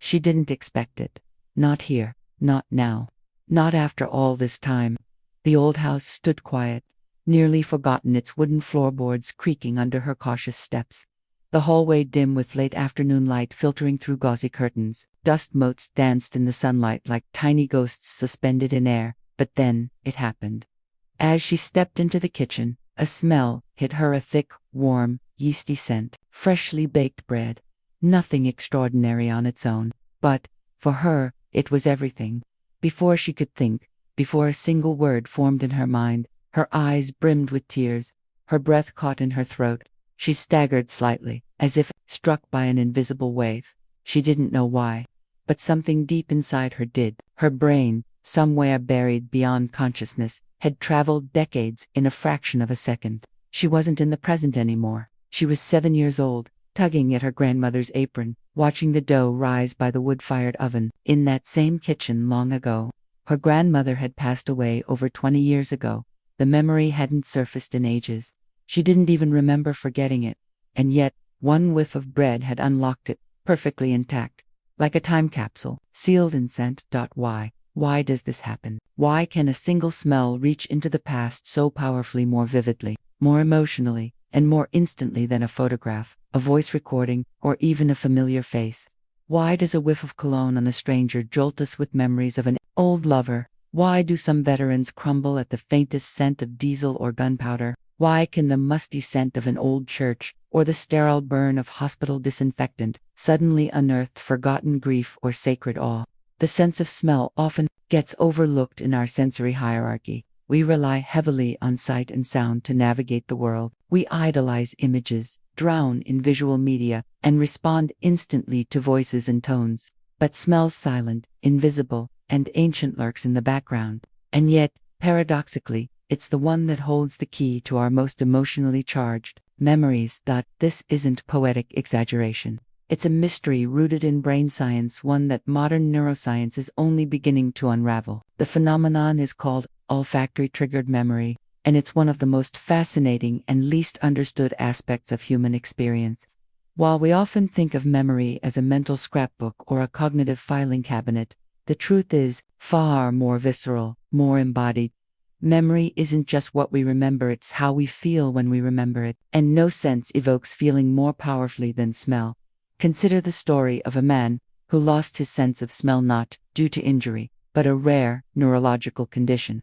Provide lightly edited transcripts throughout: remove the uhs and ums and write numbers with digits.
She didn't expect it. Not here. Not now. Not after all this time. The old house stood quiet, nearly forgotten, its wooden floorboards creaking under her cautious steps. The hallway dim with late afternoon light filtering through gauzy curtains. Dust motes danced in the sunlight like tiny ghosts suspended in air. But then, it happened. As she stepped into the kitchen, a smell hit her, a thick, warm, yeasty scent. Freshly baked bread. Nothing extraordinary on its own. But, for her, it was everything. Before she could think, before a single word formed in her mind, her eyes brimmed with tears, her breath caught in her throat. She staggered slightly, as if struck by an invisible wave. She didn't know why, but something deep inside her did. Her brain, somewhere buried beyond consciousness, had traveled decades in a fraction of a second. She wasn't in the present anymore. She was 7 years old, tugging at her grandmother's apron, watching the dough rise by the wood-fired oven, in that same kitchen long ago. Her grandmother had passed away over 20 years ago. The memory hadn't surfaced in ages. She didn't even remember forgetting it. And yet, one whiff of bread had unlocked it, perfectly intact, like a time capsule, sealed in scent. Why does this happen? Why can a single smell reach into the past so powerfully, more vividly, more emotionally, and more instantly than a photograph, a voice recording, or even a familiar face? Why does a whiff of cologne on a stranger jolt us with memories of an old lover? Why do some veterans crumble at the faintest scent of diesel or gunpowder? Why can the musty scent of an old church, or the sterile burn of hospital disinfectant, suddenly unearth forgotten grief or sacred awe? The sense of smell often gets overlooked in our sensory hierarchy. We rely heavily on sight and sound to navigate the world. We idolize images, drown in visual media, and respond instantly to voices and tones. But smell's silent, invisible, and ancient, lurks in the background. And yet, paradoxically, it's the one that holds the key to our most emotionally charged memories. This isn't poetic exaggeration. It's a mystery rooted in brain science, one that modern neuroscience is only beginning to unravel. The phenomenon is called olfactory-triggered memory, and it's one of the most fascinating and least understood aspects of human experience. While we often think of memory as a mental scrapbook or a cognitive filing cabinet, the truth is far more visceral, more embodied. Memory isn't just what we remember, it's how we feel when we remember it, and no sense evokes feeling more powerfully than smell. Consider the story of a man who lost his sense of smell not due to injury, but a rare neurological condition.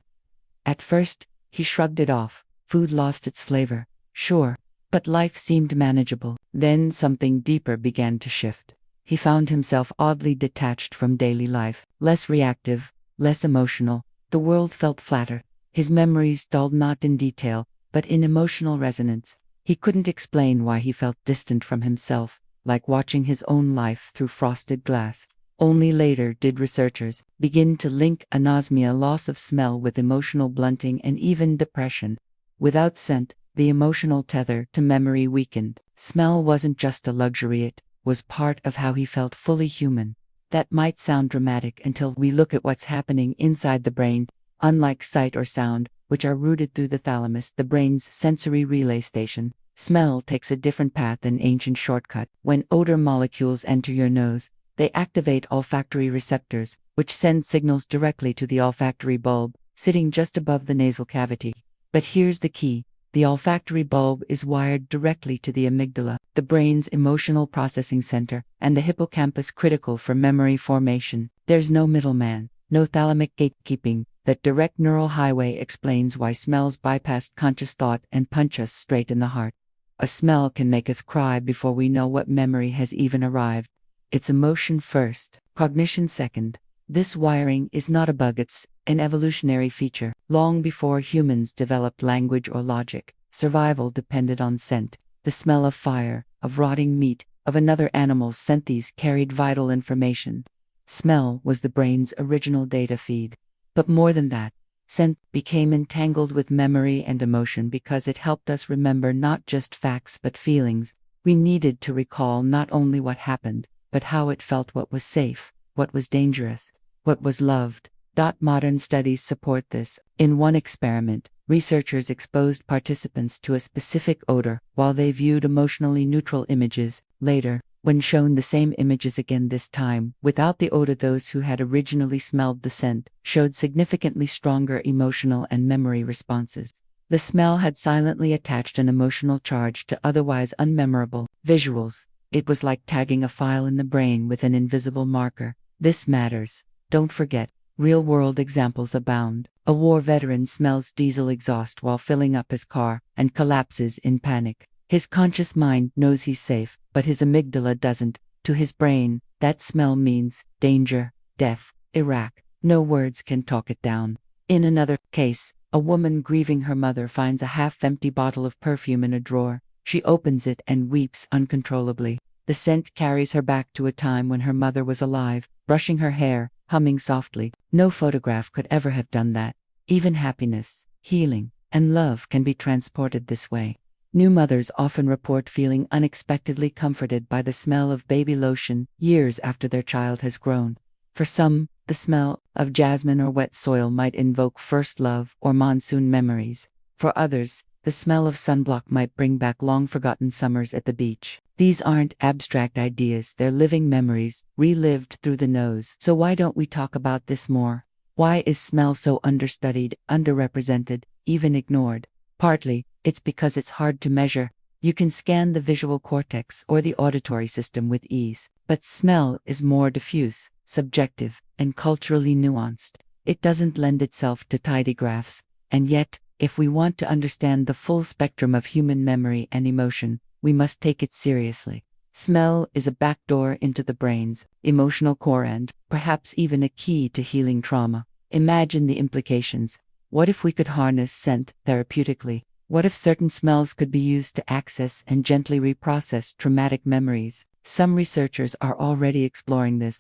At first, he shrugged it off. Food lost its flavor, sure, but life seemed manageable. Then something deeper began to shift. He found himself oddly detached from daily life, less reactive, less emotional. The world felt flatter. His memories dulled not in detail, but in emotional resonance. He couldn't explain why he felt distant from himself, like watching his own life through frosted glass. Only later did researchers begin to link anosmia, loss of smell, with emotional blunting and even depression. Without scent, the emotional tether to memory weakened. Smell wasn't just a luxury, it was part of how he felt fully human. That might sound dramatic until we look at what's happening inside the brain. Unlike sight or sound, which are routed through the thalamus, the brain's sensory relay station, smell takes a different path, an ancient shortcut. When odor molecules enter your nose, they activate olfactory receptors, which send signals directly to the olfactory bulb, sitting just above the nasal cavity. But here's the key. The olfactory bulb is wired directly to the amygdala, the brain's emotional processing center, and the hippocampus, critical for memory formation. There's no middleman, no thalamic gatekeeping. That direct neural highway explains why smells bypass conscious thought and punch us straight in the heart. A smell can make us cry before we know what memory has even arrived. It's emotion first, cognition second. This wiring is not a bug, it's an evolutionary feature. Long before humans developed language or logic, survival depended on scent. The smell of fire, of rotting meat, of another animal's scent, these carried vital information. Smell was the brain's original data feed. But more than that, scent became entangled with memory and emotion because it helped us remember not just facts but feelings. We needed to recall not only what happened, but how it felt, what was safe, what was dangerous, what was loved. Modern studies support this. In one experiment, researchers exposed participants to a specific odor while they viewed emotionally neutral images. Later, When shown the same images again this time, without the odor, those who had originally smelled the scent showed significantly stronger emotional and memory responses. The smell had silently attached an emotional charge to otherwise unmemorable visuals. It was like tagging a file in the brain with an invisible marker. This matters. Don't forget, real-world examples abound. A war veteran smells diesel exhaust while filling up his car and collapses in panic. His conscious mind knows he's safe, but his amygdala doesn't. To his brain, that smell means danger, death, Iraq. No words can talk it down. In another case, a woman grieving her mother finds a half-empty bottle of perfume in a drawer. She opens it and weeps uncontrollably. The scent carries her back to a time when her mother was alive, brushing her hair, humming softly. No photograph could ever have done that. Even happiness, healing, and love can be transported this way. New mothers often report feeling unexpectedly comforted by the smell of baby lotion years after their child has grown. For some, the smell of jasmine or wet soil might invoke first love or monsoon memories. For others, the smell of sunblock might bring back long-forgotten summers at the beach. These aren't abstract ideas, they're living memories, relived through the nose. So why don't we talk about this more? Why is smell so understudied, underrepresented, even ignored? Partly, it's because it's hard to measure. You can scan the visual cortex or the auditory system with ease, but smell is more diffuse, subjective, and culturally nuanced. It doesn't lend itself to tidy graphs, and yet, if we want to understand the full spectrum of human memory and emotion, we must take it seriously. Smell is a backdoor into the brain's emotional core and, perhaps even a key to healing trauma. Imagine the implications. What if we could harness scent therapeutically? What if certain smells could be used to access and gently reprocess traumatic memories? Some researchers are already exploring this.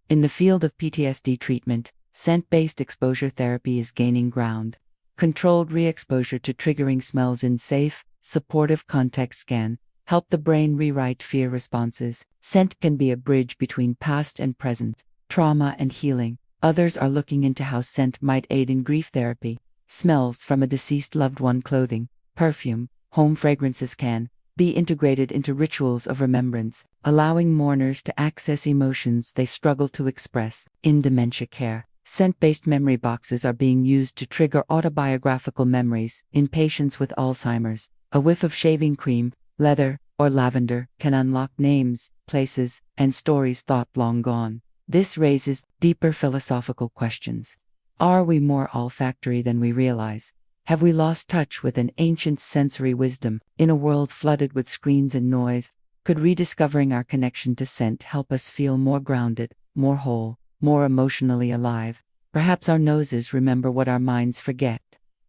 In the field of PTSD treatment, scent-based exposure therapy is gaining ground. Controlled re-exposure to triggering smells in safe, supportive contexts can help the brain rewrite fear responses. Scent can be a bridge between past and present, trauma and healing. Others are looking into how scent might aid in grief therapy. Smells from a deceased loved one, clothing, perfume, home fragrances can be integrated into rituals of remembrance, allowing mourners to access emotions they struggle to express. In dementia care, scent-based memory boxes are being used to trigger autobiographical memories. In patients with Alzheimer's, a whiff of shaving cream, leather, or lavender can unlock names, places, and stories thought long gone. This raises deeper philosophical questions. Are we more olfactory than we realize? Have we lost touch with an ancient sensory wisdom in a world flooded with screens and noise? Could rediscovering our connection to scent help us feel more grounded, more whole, more emotionally alive? Perhaps our noses remember what our minds forget.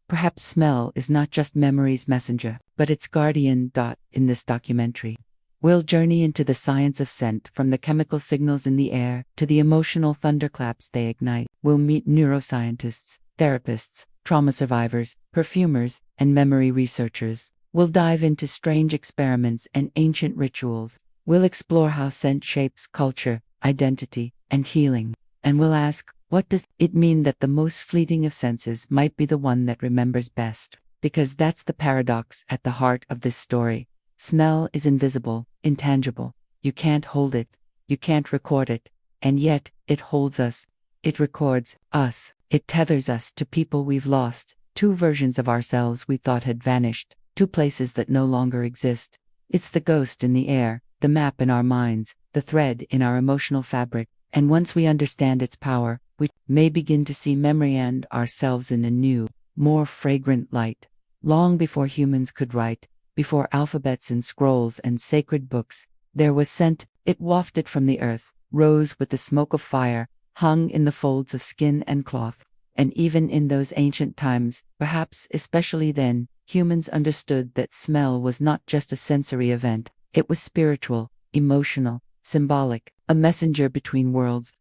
Perhaps smell is not just memory's messenger, but its guardian. In this documentary, we'll journey into the science of scent, from the chemical signals in the air to the emotional thunderclaps they ignite. We'll meet neuroscientists, therapists, trauma survivors, perfumers, and memory researchers. We'll dive into strange experiments and ancient rituals. We'll explore how scent shapes culture, identity, and healing. And we'll ask, what does it mean that the most fleeting of senses might be the one that remembers best? Because that's the paradox at the heart of this story. Smell is invisible, intangible. You can't hold it. You can't record it. And yet, it holds us. It records us. It tethers us to people we've lost, two versions of ourselves we thought had vanished, two places that no longer exist. It's the ghost in the air, the map in our minds, the thread in our emotional fabric. And once we understand its power, we may begin to see memory and ourselves in a new, more fragrant light. Long before humans could write, before alphabets and scrolls and sacred books, there was scent. It wafted from the earth, rose with the smoke of fire, hung in the folds of skin and cloth. And even in those ancient times, perhaps especially then, humans understood that smell was not just a sensory event. It was spiritual, emotional, symbolic, a messenger between worlds.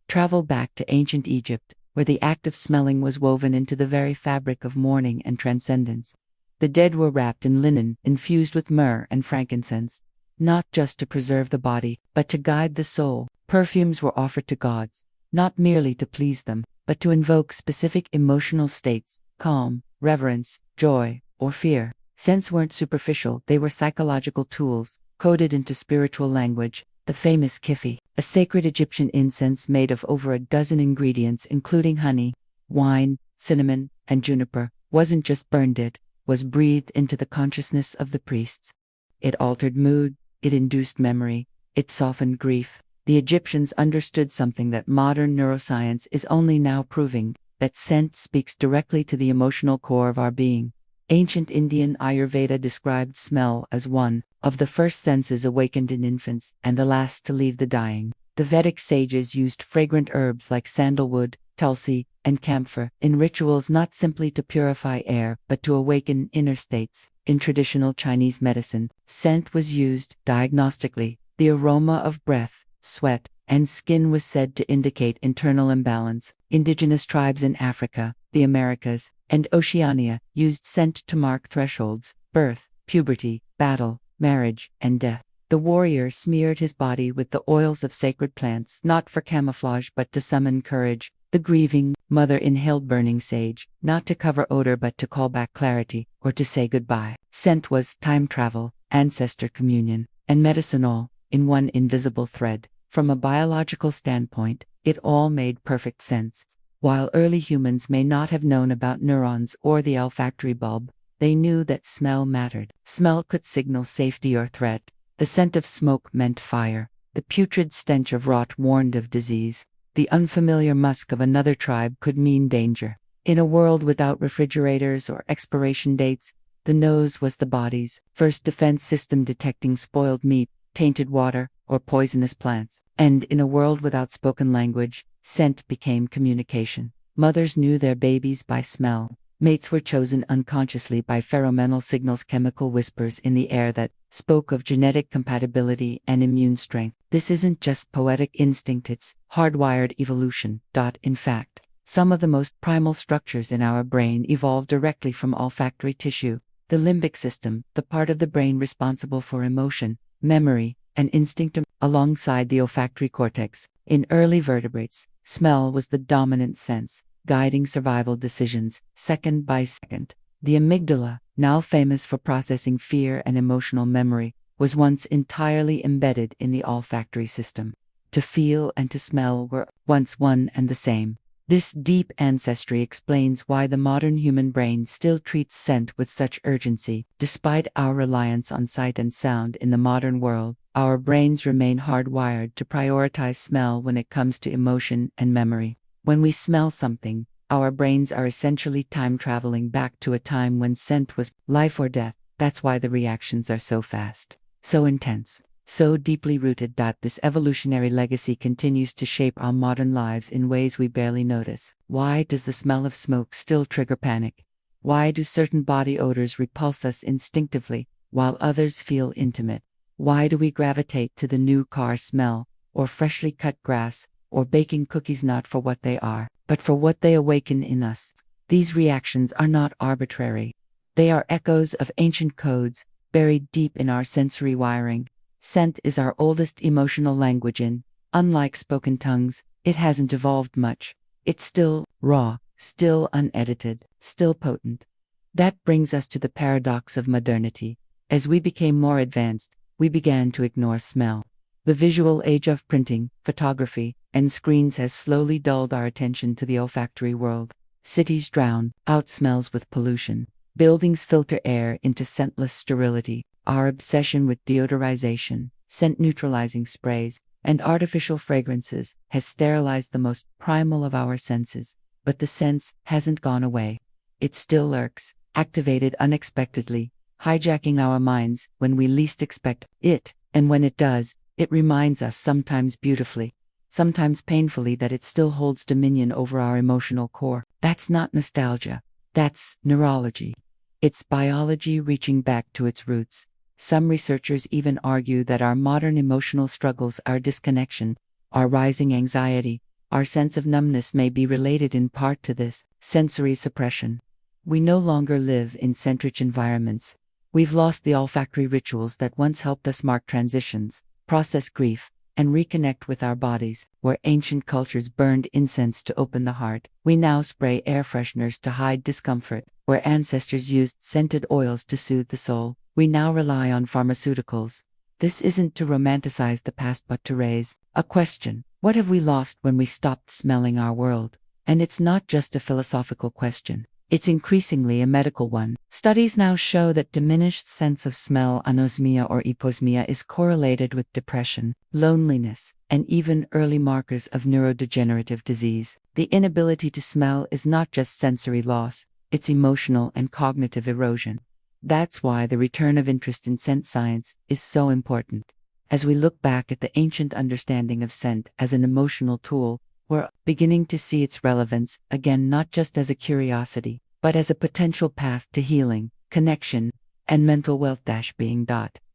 Travel back to ancient Egypt, where the act of smelling was woven into the very fabric of mourning and transcendence. The dead were wrapped in linen infused with myrrh and frankincense, not just to preserve the body, but to guide the soul. Perfumes were offered to gods, not merely to please them, but to invoke specific emotional states: calm, reverence, joy, or fear. Scents weren't superficial, they were psychological tools, coded into spiritual language. The famous kifi, a sacred Egyptian incense made of over a dozen ingredients including honey, wine, cinnamon, and juniper, wasn't just burned, it was breathed into the consciousness of the priests. It altered mood, it induced memory, it softened grief. The Egyptians understood something that modern neuroscience is only now proving, that scent speaks directly to the emotional core of our being. Ancient Indian Ayurveda described smell as one of the first senses awakened in infants and the last to leave the dying. The Vedic sages used fragrant herbs like sandalwood, tulsi, and camphor in rituals not simply to purify air but to awaken inner states. In traditional Chinese medicine, scent was used diagnostically. The aroma of breath, sweat, and skin was said to indicate internal imbalance. Indigenous tribes in Africa, the Americas, and Oceania used scent to mark thresholds: birth, puberty, battle, marriage, and death. The warrior smeared his body with the oils of sacred plants, not for camouflage but to summon courage. The grieving mother inhaled burning sage, not to cover odor but to call back clarity, or to say goodbye. Scent was time travel, ancestor communion, and medicine all in one invisible thread. From a biological standpoint, it all made perfect sense. While early humans may not have known about neurons or the olfactory bulb, they knew that smell mattered. Smell could signal safety or threat. The scent of smoke meant fire. The putrid stench of rot warned of disease. The unfamiliar musk of another tribe could mean danger. In a world without refrigerators or expiration dates, the nose was the body's first defense system, detecting spoiled meat, tainted water, or poisonous plants. And in a world without spoken language, scent became communication. Mothers knew their babies by smell. Mates were chosen unconsciously by pheromonal signals, chemical whispers in the air that spoke of genetic compatibility and immune strength. This isn't just poetic instinct, it's hardwired evolution. In fact, some of the most primal structures in our brain evolved directly from olfactory tissue. The limbic system, the part of the brain responsible for emotion, memory, and instinct, alongside the olfactory cortex. In early vertebrates, smell was the dominant sense, guiding survival decisions, second by second. The amygdala, now famous for processing fear and emotional memory, was once entirely embedded in the olfactory system. To feel and to smell were once one and the same. This deep ancestry explains why the modern human brain still treats scent with such urgency. Despite our reliance on sight and sound in the modern world, our brains remain hardwired to prioritize smell when it comes to emotion and memory. When we smell something, our brains are essentially time traveling back to a time when scent was life or death. That's why the reactions are so fast, so intense, so deeply rooted. This evolutionary legacy continues to shape our modern lives in ways we barely notice. Why does the smell of smoke still trigger panic? Why do certain body odors repulse us instinctively, while others feel intimate? Why do we gravitate to the new car smell, or freshly cut grass, or baking cookies, not for what they are, but for what they awaken in us? These reactions are not arbitrary. They are echoes of ancient codes, buried deep in our sensory wiring. Scent is our oldest emotional language, and, unlike spoken tongues, it hasn't evolved much. It's still raw, still unedited, still potent. That brings us to the paradox of modernity. As we became more advanced, we began to ignore smell. The visual age of printing, photography, and screens has slowly dulled our attention to the olfactory world. Cities drown out smells with pollution. Buildings filter air into scentless sterility. Our obsession with deodorization, scent-neutralizing sprays, and artificial fragrances has sterilized the most primal of our senses. But the sense hasn't gone away. It still lurks, activated unexpectedly, hijacking our minds when we least expect it, and when it does, it reminds us, sometimes beautifully, sometimes painfully, that it still holds dominion over our emotional core. That's not nostalgia. That's neurology. It's biology reaching back to its roots. Some researchers even argue that our modern emotional struggles, our disconnection, our rising anxiety, our sense of numbness may be related in part to this sensory suppression. We no longer live in scent-rich environments. We've lost the olfactory rituals that once helped us mark transitions, process grief, and reconnect with our bodies. Where ancient cultures burned incense to open the heart, we now spray air fresheners to hide discomfort. Where ancestors used scented oils to soothe the soul, we now rely on pharmaceuticals. This isn't to romanticize the past but to raise a question. What have we lost when we stopped smelling our world? And it's not just a philosophical question. It's increasingly a medical one. Studies now show that diminished sense of smell, anosmia or hyposmia, is correlated with depression, loneliness, and even early markers of neurodegenerative disease. The inability to smell is not just sensory loss, it's emotional and cognitive erosion. That's why the return of interest in scent science is so important. As we look back at the ancient understanding of scent as an emotional tool, we're beginning to see its relevance again, not just as a curiosity, but as a potential path to healing, connection, and mental wealth.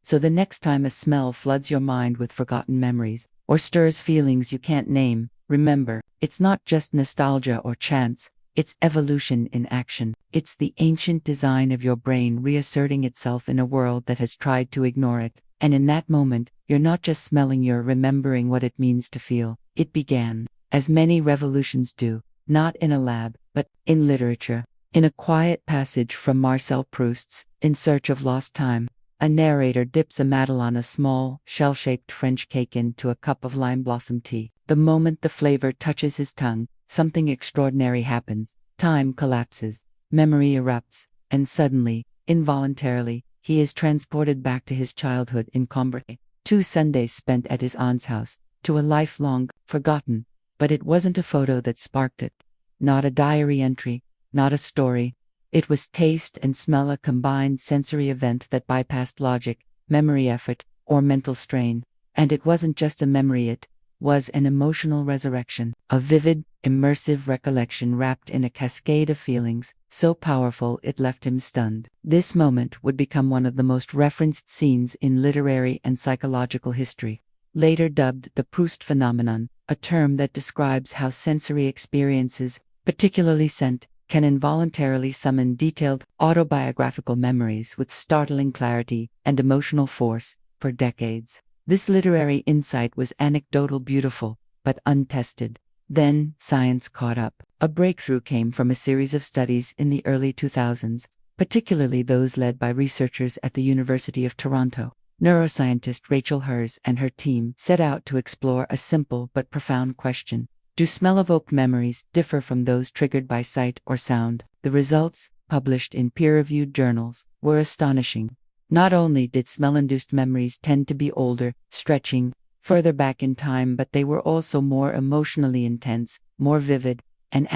So the next time a smell floods your mind with forgotten memories, or stirs feelings you can't name, remember, it's not just nostalgia or chance, it's evolution in action. It's the ancient design of your brain reasserting itself in a world that has tried to ignore it. And in that moment, you're not just smelling, you're remembering what it means to feel. It began, as many revolutions do, not in a lab, but in literature. In a quiet passage from Marcel Proust's In Search of Lost Time, a narrator dips a madeleine, a small, shell-shaped French cake, into a cup of lime blossom tea. The moment the flavor touches his tongue, something extraordinary happens. Time collapses, memory erupts, and suddenly, involuntarily, he is transported back to his childhood in Combré. 2 Sundays spent at his aunt's house, to a life long forgotten. But it wasn't a photo that sparked it. Not a diary entry, not a story. It was taste and smell, a combined sensory event that bypassed logic, memory effort, or mental strain. And it wasn't just a memory, it was an emotional resurrection, a vivid, immersive recollection wrapped in a cascade of feelings, so powerful it left him stunned. This moment would become one of the most referenced scenes in literary and psychological history. Later dubbed the Proust phenomenon, a term that describes how sensory experiences, particularly scent, can involuntarily summon detailed autobiographical memories with startling clarity and emotional force. For decades, this literary insight was anecdotal, beautiful, but untested. Then, science caught up. A breakthrough came from a series of studies in the early 2000s, particularly those led by researchers at the University of Toronto. Neuroscientist Rachel Hers and her team set out to explore a simple but profound question. Do smell-evoked memories differ from those triggered by sight or sound? The results, published in peer-reviewed journals, were astonishing. Not only did smell-induced memories tend to be older, stretching further back in time, but they were also more emotionally intense, more vivid, and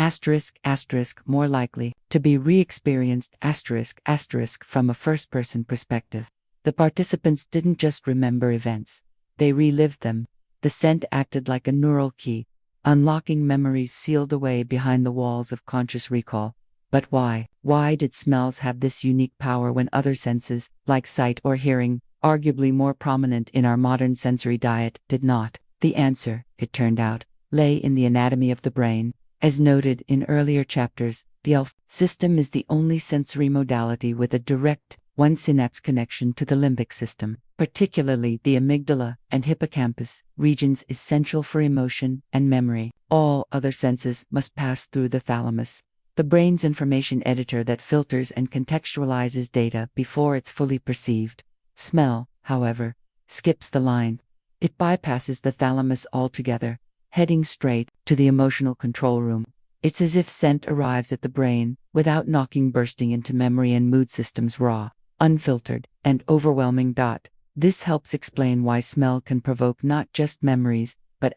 more likely to be re-experienced from a first-person perspective. The participants didn't just remember events, they relived them. The scent acted like a neural key, unlocking memories sealed away behind the walls of conscious recall. But why? Why did smells have this unique power when other senses, like sight or hearing, arguably more prominent in our modern sensory diet, did not? The answer, it turned out, lay in the anatomy of the brain. As noted in earlier chapters, the olfactory system is the only sensory modality with a direct, one-synapse connection to the limbic system, particularly the amygdala and hippocampus, regions essential for emotion and memory. All other senses must pass through the thalamus, the brain's information editor that filters and contextualizes data before it's fully perceived. Smell, however, skips the line. It bypasses the thalamus altogether, heading straight to the emotional control room. It's as if scent arrives at the brain without knocking, bursting into memory and mood systems raw, unfiltered, and overwhelming. This helps explain why smell can provoke not just memories, but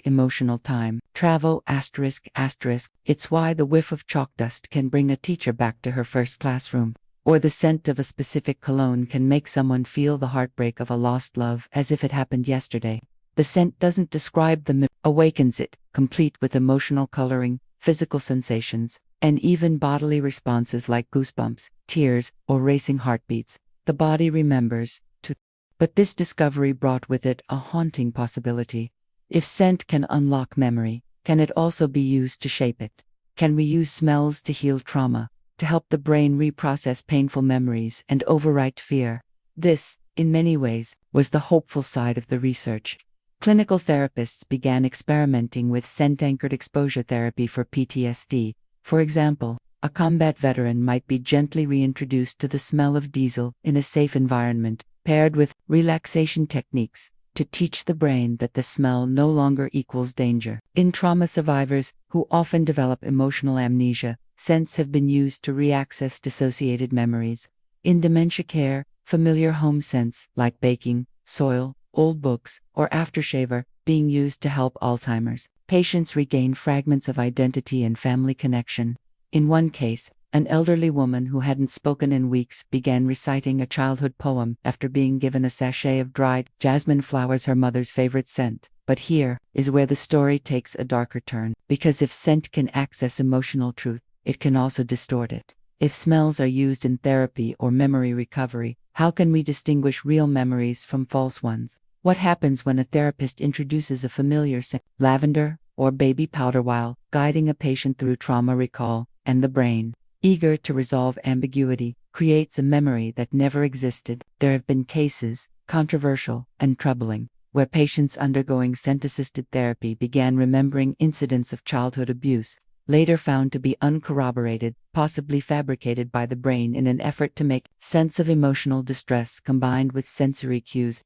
emotional time travel. It's why the whiff of chalk dust can bring a teacher back to her first classroom, or the scent of a specific cologne can make someone feel the heartbreak of a lost love as if it happened yesterday. The scent doesn't describe the awakens it, complete with emotional coloring, physical sensations, and even bodily responses like goosebumps, tears, or racing heartbeats. The body remembers, too. But this discovery brought with it a haunting possibility. If scent can unlock memory, can it also be used to shape it? Can we use smells to heal trauma, to help the brain reprocess painful memories and overwrite fear? This, in many ways, was the hopeful side of the research. Clinical therapists began experimenting with scent-anchored exposure therapy for PTSD. For example, a combat veteran might be gently reintroduced to the smell of diesel in a safe environment, paired with relaxation techniques to teach the brain that the smell no longer equals danger. In trauma survivors, who often develop emotional amnesia, scents have been used to reaccess dissociated memories. In dementia care, familiar home scents like baking, soil, old books, or aftershave are being used to help Alzheimer's patients regain fragments of identity and family connection. In one case, an elderly woman who hadn't spoken in weeks began reciting a childhood poem after being given a sachet of dried jasmine flowers, her mother's favorite scent. But here is where the story takes a darker turn, because if scent can access emotional truth, it can also distort it. If smells are used in therapy or memory recovery, how can we distinguish real memories from false ones? What happens when a therapist introduces a familiar scent, lavender or baby powder, while guiding a patient through trauma recall, and the brain, eager to resolve ambiguity, creates a memory that never existed? There have been cases, controversial and troubling, where patients undergoing scent-assisted therapy began remembering incidents of childhood abuse, later found to be uncorroborated, possibly fabricated by the brain in an effort to make sense of emotional distress combined with sensory cues.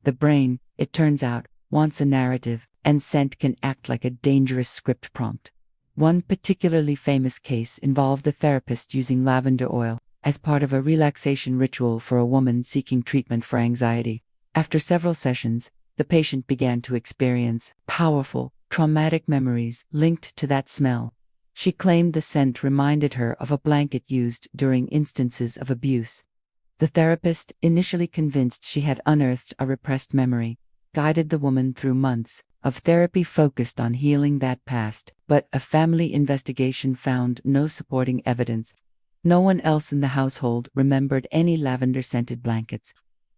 The brain, it turns out, wants a narrative, and scent can act like a dangerous script prompt. One particularly famous case involved a therapist using lavender oil as part of a relaxation ritual for a woman seeking treatment for anxiety. After several sessions, the patient began to experience powerful, traumatic memories linked to that smell. She claimed the scent reminded her of a blanket used during instances of abuse. The therapist, initially convinced she had unearthed a repressed memory, guided the woman through months of therapy focused on healing that past, but a family investigation found no supporting evidence. No one else in the household remembered any lavender-scented blankets.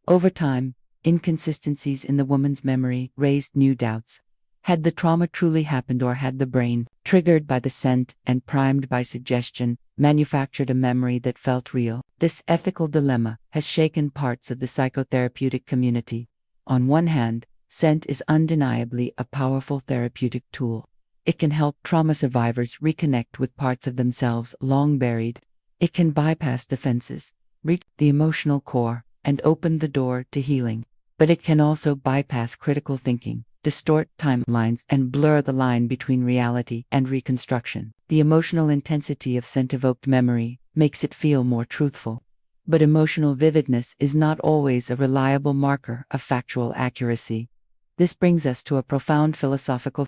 Over time, inconsistencies in the woman's memory raised new doubts. Had the trauma truly happened, or had the brain, triggered by the scent and primed by suggestion, manufactured a memory that felt real? This ethical dilemma has shaken parts of the psychotherapeutic community. On one hand, scent is undeniably a powerful therapeutic tool. It can help trauma survivors reconnect with parts of themselves long buried. It can bypass defenses, reach the emotional core, and open the door to healing. But it can also bypass critical thinking, distort timelines, and blur the line between reality and reconstruction. The emotional intensity of scent-evoked memory makes it feel more truthful. But emotional vividness is not always a reliable marker of factual accuracy. This brings us to a profound philosophical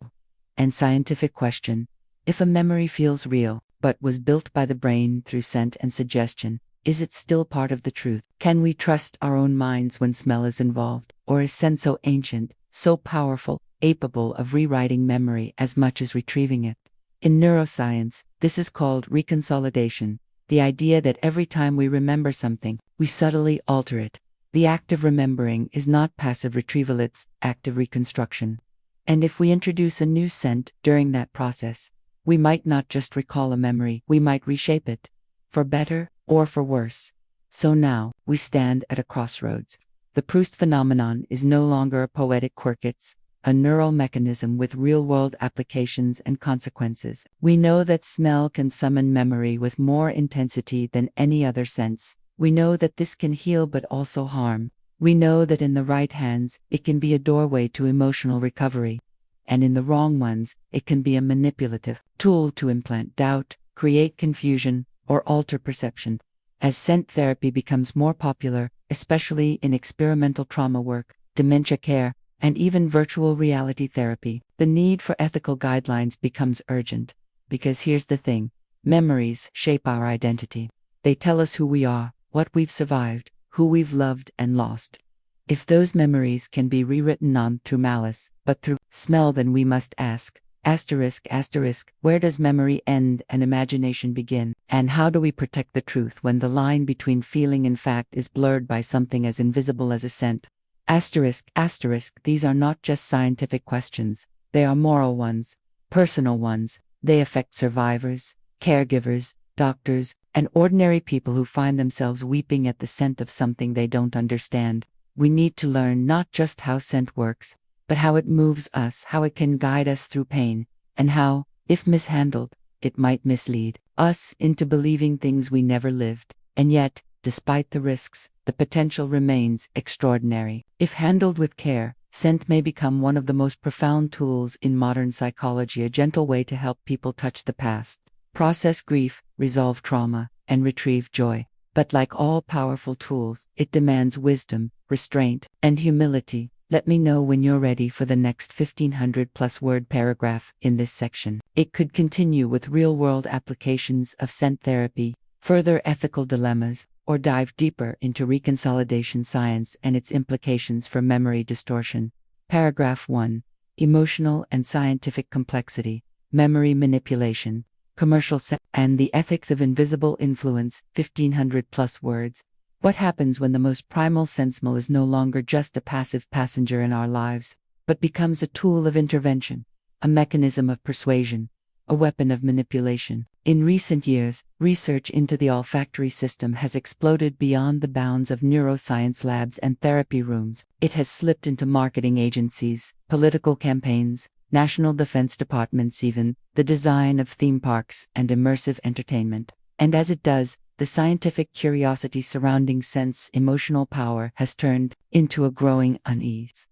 and scientific question. If a memory feels real, but was built by the brain through scent and suggestion, is it still part of the truth? Can we trust our own minds when smell is involved? Or is scent so ancient, so powerful, capable of rewriting memory as much as retrieving it? In neuroscience, this is called reconsolidation, the idea that every time we remember something, we subtly alter it. The act of remembering is not passive retrieval, it's active reconstruction. And if we introduce a new scent during that process, we might not just recall a memory, we might reshape it, for better or for worse. So now, we stand at a crossroads. The Proust phenomenon is no longer a poetic quirk, it's a neural mechanism with real-world applications and consequences. We know that smell can summon memory with more intensity than any other sense. We know that this can heal but also harm. We know that in the right hands, it can be a doorway to emotional recovery. And in the wrong ones, it can be a manipulative tool to implant doubt, create confusion, or alter perception. As scent therapy becomes more popular, especially in experimental trauma work, dementia care, and even virtual reality therapy, the need for ethical guidelines becomes urgent. Because here's the thing: memories shape our identity. They tell us who we are, what we've survived, who we've loved and lost. If those memories can be rewritten not through malice, but through smell, then we must ask, where does memory end and imagination begin? And how do we protect the truth when the line between feeling and fact is blurred by something as invisible as a scent? These are not just scientific questions, they are moral ones, personal ones. They affect survivors, caregivers, doctors, and ordinary people who find themselves weeping at the scent of something they don't understand. We need to learn not just how scent works, but how it moves us, how it can guide us through pain, and how, if mishandled, it might mislead us into believing things we never lived. And yet, despite the risks, the potential remains extraordinary. If handled with care, scent may become one of the most profound tools in modern psychology, a gentle way to help people touch the past, process grief, resolve trauma, and retrieve joy. But like all powerful tools, it demands wisdom, restraint, and humility. Let me know when you're ready for the next 1500+ word paragraph in this section. It could continue with real-world applications of scent therapy, further ethical dilemmas, or dive deeper into reconsolidation science and its implications for memory distortion. Paragraph 1. Emotional and scientific complexity, memory manipulation, commercial scent, and the ethics of invisible influence. 1500+ words. What happens when the most primal sense smell is no longer just a passive passenger in our lives, but becomes a tool of intervention, a mechanism of persuasion, a weapon of manipulation? In recent years, research into the olfactory system has exploded beyond the bounds of neuroscience labs and therapy rooms. It has slipped into marketing agencies, political campaigns, national defense departments, even the design of theme parks and immersive entertainment. And as it does, the scientific curiosity surrounding scent's emotional power has turned into a growing unease.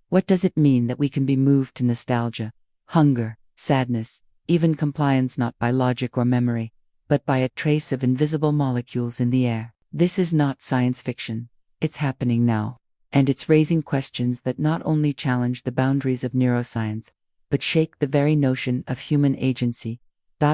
What does it mean that we can be moved to nostalgia, hunger, sadness, even compliance, not by logic or memory, but by a trace of invisible molecules in the air? This is not science fiction. It's happening now. And it's raising questions that not only challenge the boundaries of neuroscience, but shake the very notion of human agency.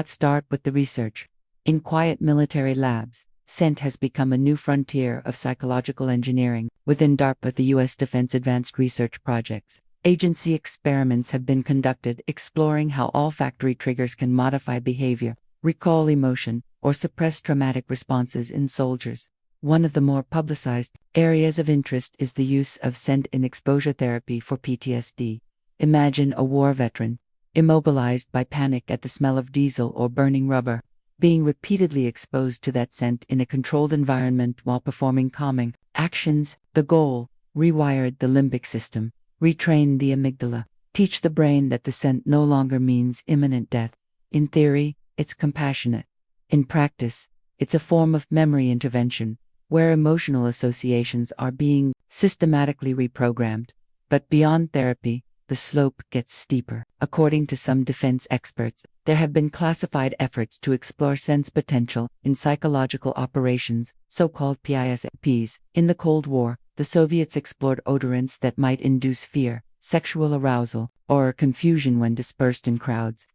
Start with the research. In quiet military labs, scent has become a new frontier of psychological engineering. Within DARPA, the U.S. Defense Advanced Research Projects Agency, experiments have been conducted exploring how olfactory triggers can modify behavior, recall emotion, or suppress traumatic responses in soldiers. One of the more publicized areas of interest is the use of scent in exposure therapy for PTSD. Imagine a war veteran, immobilized by panic at the smell of diesel or burning rubber, being repeatedly exposed to that scent in a controlled environment while performing calming actions. The goal: rewired the limbic system, retrain the amygdala, teach the brain that the scent no longer means imminent death. In theory, it's compassionate. In practice, it's a form of memory intervention, where emotional associations are being systematically reprogrammed. But beyond therapy, the slope gets steeper. According to some defense experts, there have been classified efforts to explore scent's potential in psychological operations, so-called PISPs. In the Cold War, the Soviets explored odorants that might induce fear, sexual arousal, or confusion when dispersed in crowds.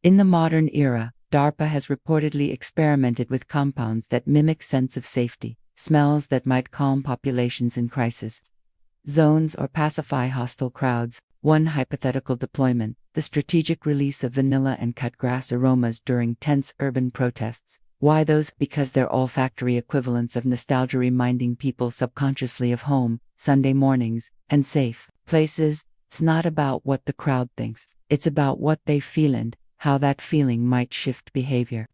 In the modern era, DARPA has reportedly experimented with compounds that mimic scents of safety, smells that might calm populations in crisis zones or pacify hostile crowds. One hypothetical deployment: the strategic release of vanilla and cut grass aromas during tense urban protests. Why those? Because they're olfactory equivalents of nostalgia, reminding people subconsciously of home, Sunday mornings, and safe places. It's not about what the crowd thinks, it's about what they feel and how that feeling might shift behavior.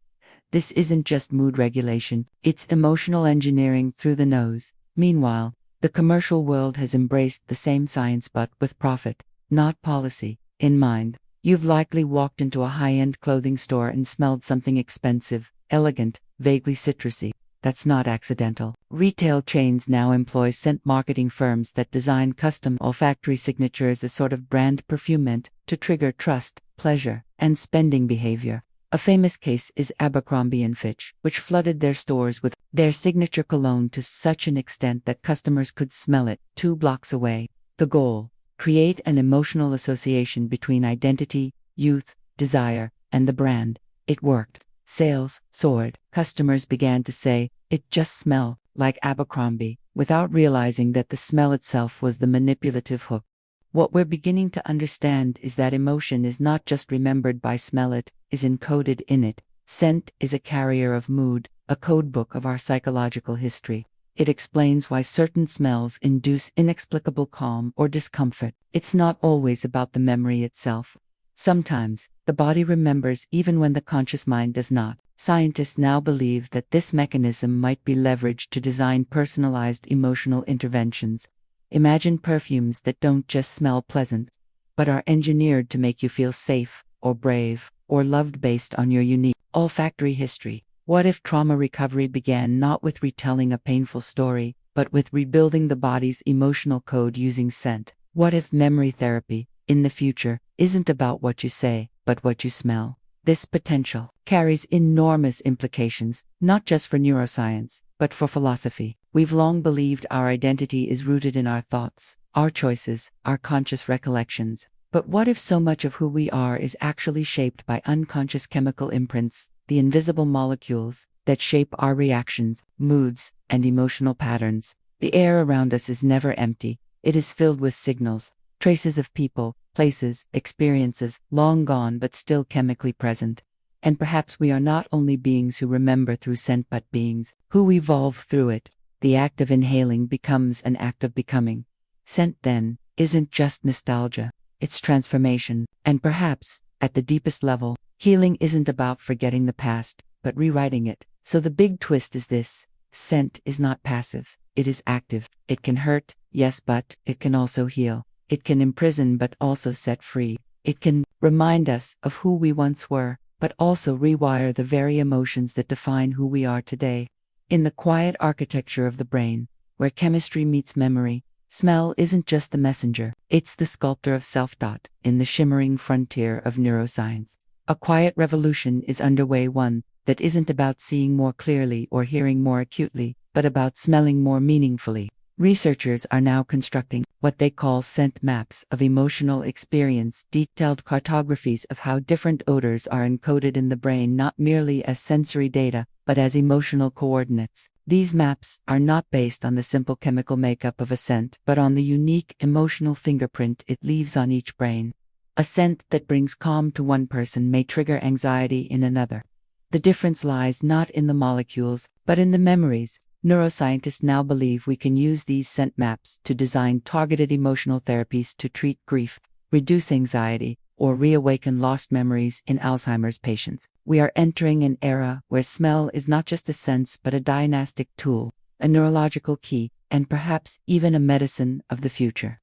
This isn't just mood regulation, it's emotional engineering through the nose. Meanwhile, the commercial world has embraced the same science, but with profit, not policy, in mind. You've likely walked into a high-end clothing store and smelled something expensive, elegant, vaguely citrusy. That's not accidental. Retail chains now employ scent marketing firms that design custom olfactory signatures, a sort of brand perfume meant to trigger trust, pleasure, and spending behavior. A famous case is Abercrombie & Fitch, which flooded their stores with their signature cologne to such an extent that customers could smell it 2 blocks away. The goal: create an emotional association between identity, youth, desire, and the brand. It worked. Sales soared. Customers began to say, "It just smells like Abercrombie," without realizing that the smell itself was the manipulative hook. What we're beginning to understand is that emotion is not just remembered by smell, it is encoded in it. Scent is a carrier of mood, a codebook of our psychological history. It explains why certain smells induce inexplicable calm or discomfort. It's not always about the memory itself. Sometimes, the body remembers even when the conscious mind does not. Scientists now believe that this mechanism might be leveraged to design personalized emotional interventions. Imagine perfumes that don't just smell pleasant, but are engineered to make you feel safe, or brave, or loved based on your unique olfactory history. What if trauma recovery began not with retelling a painful story, but with rebuilding the body's emotional code using scent. What if memory therapy, in the future, isn't about what you say, but what you smell? This potential carries enormous implications, not just for neuroscience, but for philosophy. We've long believed our identity is rooted in our thoughts, our choices, our conscious recollections. But what if so much of who we are is actually shaped by unconscious chemical imprints, the invisible molecules that shape our reactions, moods, and emotional patterns? The air around us is never empty. It is filled with signals, traces of people, places, experiences, long gone but still chemically present. And perhaps we are not only beings who remember through scent but beings who evolve through it. The act of inhaling becomes an act of becoming. Scent, then, isn't just nostalgia, it's transformation. And perhaps, at the deepest level, healing isn't about forgetting the past, but rewriting it. So the big twist is this: scent is not passive, it is active. It can hurt, yes, but it can also heal. It can imprison but also set free. It can remind us of who we once were, but also rewire the very emotions that define who we are today. In the quiet architecture of the brain, where chemistry meets memory, smell isn't just the messenger, it's the sculptor of self-thought. In the shimmering frontier of neuroscience, a quiet revolution is underway, one that isn't about seeing more clearly or hearing more acutely, but about smelling more meaningfully. Researchers are now constructing what they call scent maps of emotional experience, detailed cartographies of how different odors are encoded in the brain not merely as sensory data, but as emotional coordinates. These maps are not based on the simple chemical makeup of a scent, but on the unique emotional fingerprint it leaves on each brain. A scent that brings calm to one person may trigger anxiety in another. The difference lies not in the molecules, but in the memories. Neuroscientists now believe we can use these scent maps to design targeted emotional therapies to treat grief, reduce anxiety, or reawaken lost memories in Alzheimer's patients. We are entering an era where smell is not just a sense but a diagnostic tool, a neurological key, and perhaps even a medicine of the future.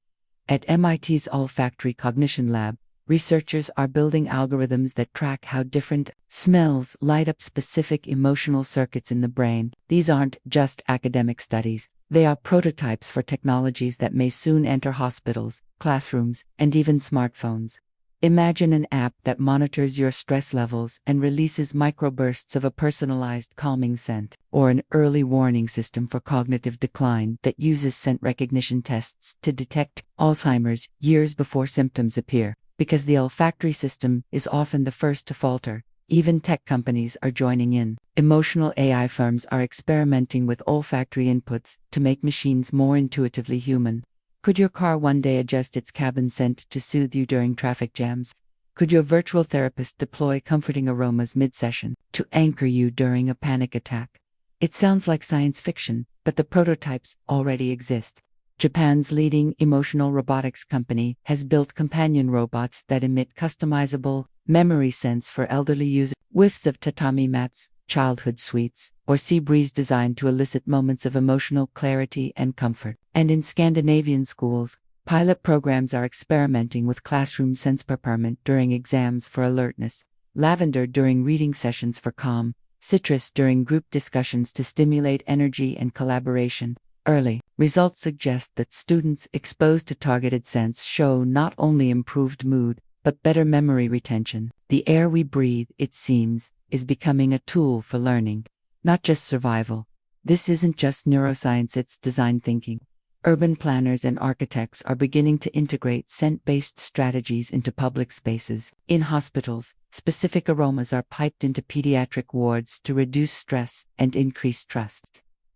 At MIT's Olfactory Cognition Lab, researchers are building algorithms that track how different smells light up specific emotional circuits in the brain. These aren't just academic studies, they are prototypes for technologies that may soon enter hospitals, classrooms, and even smartphones. Imagine an app that monitors your stress levels and releases microbursts of a personalized calming scent, or an early warning system for cognitive decline that uses scent recognition tests to detect Alzheimer's years before symptoms appear. Because the olfactory system is often the first to falter, even tech companies are joining in. Emotional AI firms are experimenting with olfactory inputs to make machines more intuitively human. Could your car one day adjust its cabin scent to soothe you during traffic jams? Could your virtual therapist deploy comforting aromas mid-session to anchor you during a panic attack? It sounds like science fiction, but the prototypes already exist. Japan's leading emotional robotics company has built companion robots that emit customizable memory scents for elderly users, whiffs of tatami mats, childhood sweets, or sea breeze designed to elicit moments of emotional clarity and comfort. And in Scandinavian schools, pilot programs are experimenting with classroom scents: peppermint during exams for alertness, lavender during reading sessions for calm, citrus during group discussions to stimulate energy and collaboration. Early results suggest that students exposed to targeted scents show not only improved mood, but better memory retention. The air we breathe, it seems, is becoming a tool for learning, not just survival. This isn't just neuroscience, it's design thinking. Urban planners and architects are beginning to integrate scent-based strategies into public spaces. In hospitals, specific aromas are piped into pediatric wards to reduce stress and increase trust.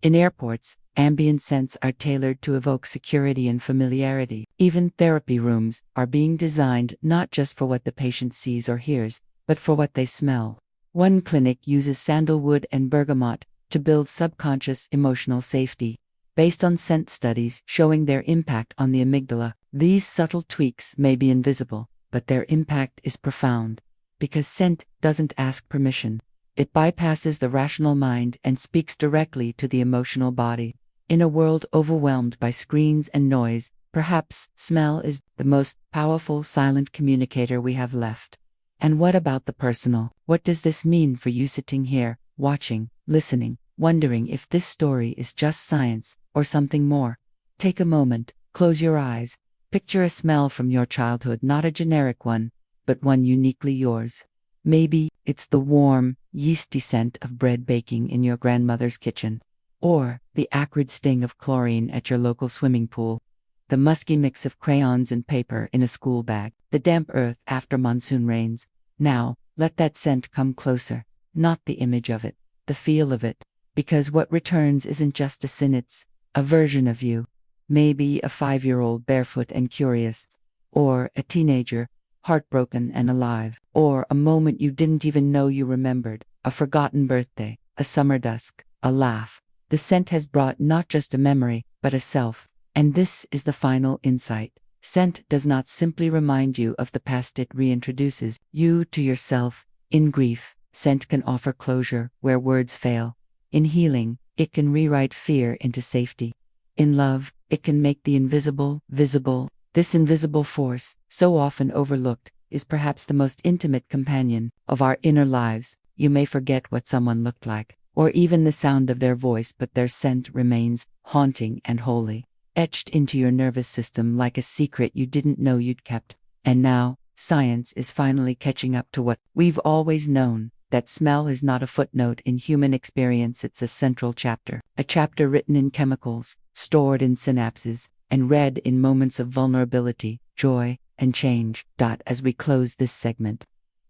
In airports, ambient scents are tailored to evoke security and familiarity. Even therapy rooms are being designed not just for what the patient sees or hears, but for what they smell. One clinic uses sandalwood and bergamot to build subconscious emotional safety, based on scent studies showing their impact on the amygdala. These subtle tweaks may be invisible, but their impact is profound, because scent doesn't ask permission. It bypasses the rational mind and speaks directly to the emotional body. In a world overwhelmed by screens and noise, perhaps smell is the most powerful silent communicator we have left. And what about the personal? What does this mean for you sitting here, watching, listening, wondering if this story is just science, or something more. Take a moment, close your eyes, picture a smell from your childhood, not a generic one, but one uniquely yours. Maybe it's the warm, yeasty scent of bread baking in your grandmother's kitchen, or the acrid sting of chlorine at your local swimming pool, the musky mix of crayons and paper in a school bag, the damp earth after monsoon rains. Now, let that scent come closer, not the image of it, the feel of it, because what returns isn't just a sin, it's a version of you. Maybe a 5-year-old barefoot and curious, or a teenager, heartbroken and alive, or a moment you didn't even know you remembered, a forgotten birthday, a summer dusk, a laugh. The scent has brought not just a memory, but a self. And this is the final insight. Scent does not simply remind you of the past, it reintroduces you to yourself. In grief, scent can offer closure where words fail. In healing, it can rewrite fear into safety. In love, it can make the invisible visible. This invisible force, so often overlooked, is perhaps the most intimate companion of our inner lives. You may forget what someone looked like, or even the sound of their voice, but their scent remains haunting and holy, etched into your nervous system like a secret you didn't know you'd kept. And now, science is finally catching up to what we've always known, that smell is not a footnote in human experience, it's a central chapter. A chapter written in chemicals, stored in synapses, and read in moments of vulnerability, joy, and change. As we close this segment,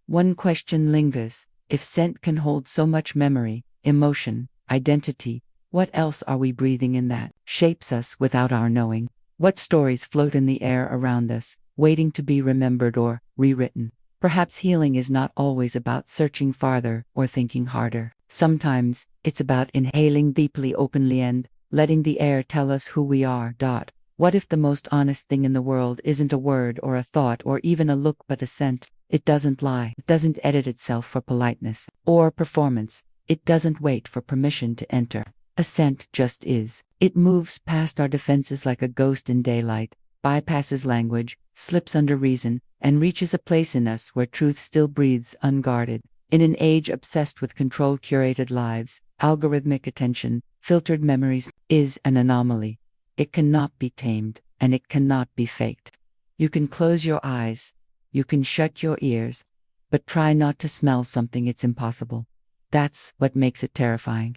one question lingers. If scent can hold so much memory, emotion, identity, what else are we breathing in that shapes us without our knowing? What stories float in the air around us, waiting to be remembered or rewritten? Perhaps healing is not always about searching farther or thinking harder. Sometimes, it's about inhaling deeply, openly, and letting the air tell us who we are. What if the most honest thing in the world isn't a word or a thought or even a look, but a scent? It doesn't lie. It doesn't edit itself for politeness or performance. It doesn't wait for permission to enter. A scent just is. It moves past our defenses like a ghost in daylight, bypasses language, slips under reason, and reaches a place in us where truth still breathes unguarded. In an age obsessed with control, curated lives, algorithmic attention, filtered memories, is an anomaly. It cannot be tamed, and it cannot be faked. You can close your eyes, you can shut your ears, but try not to smell something. It's impossible. That's what makes it terrifying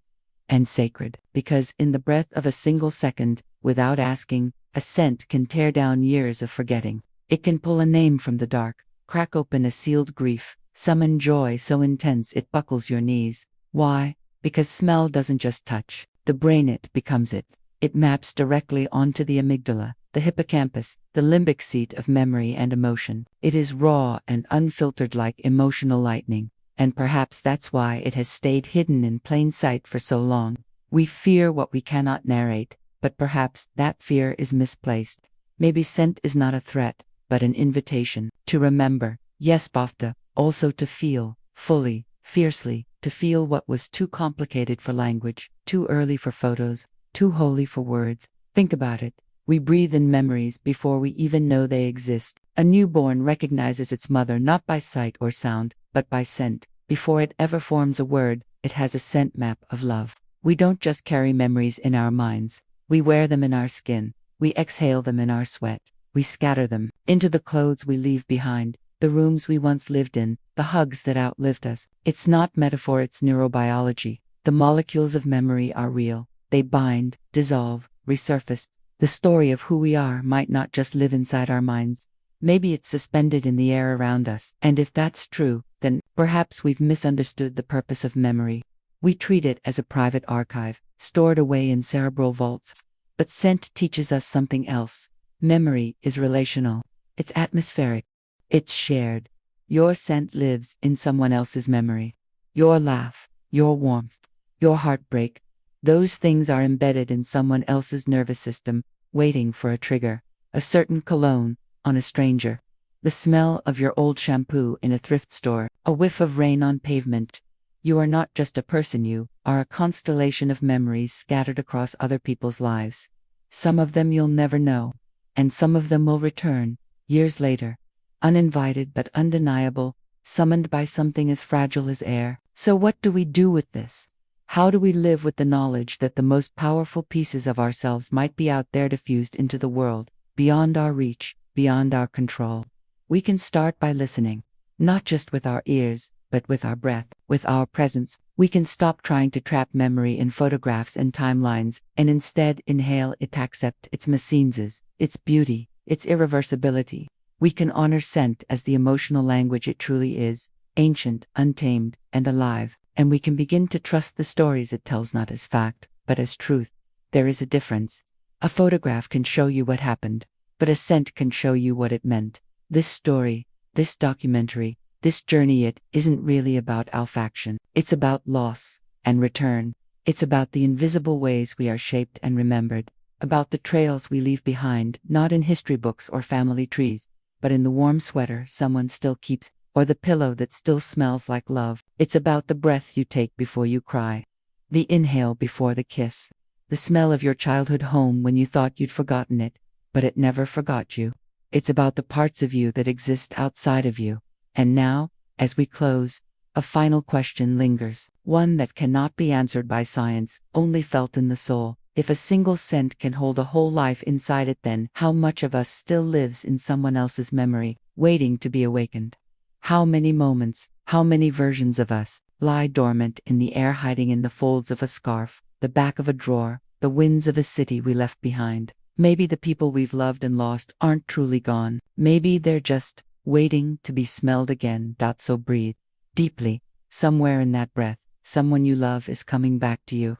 and sacred, because in the breath of a single second, without asking, a scent can tear down years of forgetting. It can pull a name from the dark, crack open a sealed grief, summon joy so intense it buckles your knees. Why? Because smell doesn't just touch the brain, it becomes it. It maps directly onto the amygdala, the hippocampus, the limbic seat of memory and emotion. It is raw and unfiltered like emotional lightning, and perhaps that's why it has stayed hidden in plain sight for so long. We fear what we cannot narrate, but perhaps that fear is misplaced. Maybe scent is not a threat, but an invitation to remember. Yes, Bafta, also to feel, fully, fiercely, to feel what was too complicated for language, too early for photos, too holy for words. Think about it. We breathe in memories before we even know they exist. A newborn recognizes its mother not by sight or sound, but by scent. Before it ever forms a word, it has a scent map of love. We don't just carry memories in our minds. We wear them in our skin. We exhale them in our sweat. We scatter them into the clothes we leave behind, the rooms we once lived in, the hugs that outlived us. It's not metaphor, it's neurobiology. The molecules of memory are real. They bind, dissolve, resurface. The story of who we are might not just live inside our minds. Maybe it's suspended in the air around us. And if that's true, then perhaps we've misunderstood the purpose of memory. We treat it as a private archive, stored away in cerebral vaults. But scent teaches us something else. Memory is relational. It's atmospheric. It's shared. Your scent lives in someone else's memory. Your laugh, your warmth, your heartbreak. Those things are embedded in someone else's nervous system, waiting for a trigger. A certain cologne on a stranger. The smell of your old shampoo in a thrift store. A whiff of rain on pavement. You are not just a person, you are a constellation of memories scattered across other people's lives. Some of them you'll never know, and some of them will return, years later, uninvited but undeniable, summoned by something as fragile as air. So what do we do with this? How do we live with the knowledge that the most powerful pieces of ourselves might be out there diffused into the world, beyond our reach, beyond our control? We can start by listening, not just with our ears, but with our breath, with our presence. We can stop trying to trap memory in photographs and timelines, and instead inhale it, accept its messiness, its beauty, its irreversibility. We can honor scent as the emotional language it truly is, ancient, untamed, and alive, and we can begin to trust the stories it tells not as fact, but as truth. There is a difference. A photograph can show you what happened, but a scent can show you what it meant. This story, this documentary, this journey, it isn't really about olfaction. It's about loss and return. It's about the invisible ways we are shaped and remembered, about the trails we leave behind, not in history books or family trees, but in the warm sweater someone still keeps, or the pillow that still smells like love. It's about the breath you take before you cry, the inhale before the kiss, the smell of your childhood home when you thought you'd forgotten it, but it never forgot you. It's about the parts of you that exist outside of you. And now, as we close, a final question lingers, one that cannot be answered by science, only felt in the soul. If a single scent can hold a whole life inside it, then how much of us still lives in someone else's memory, waiting to be awakened? How many moments, how many versions of us, lie dormant in the air, hiding in the folds of a scarf, the back of a drawer, the winds of a city we left behind? Maybe the people we've loved and lost aren't truly gone. Maybe they're just waiting to be smelled again. So breathe deeply. Somewhere in that breath, someone you love is coming back to you.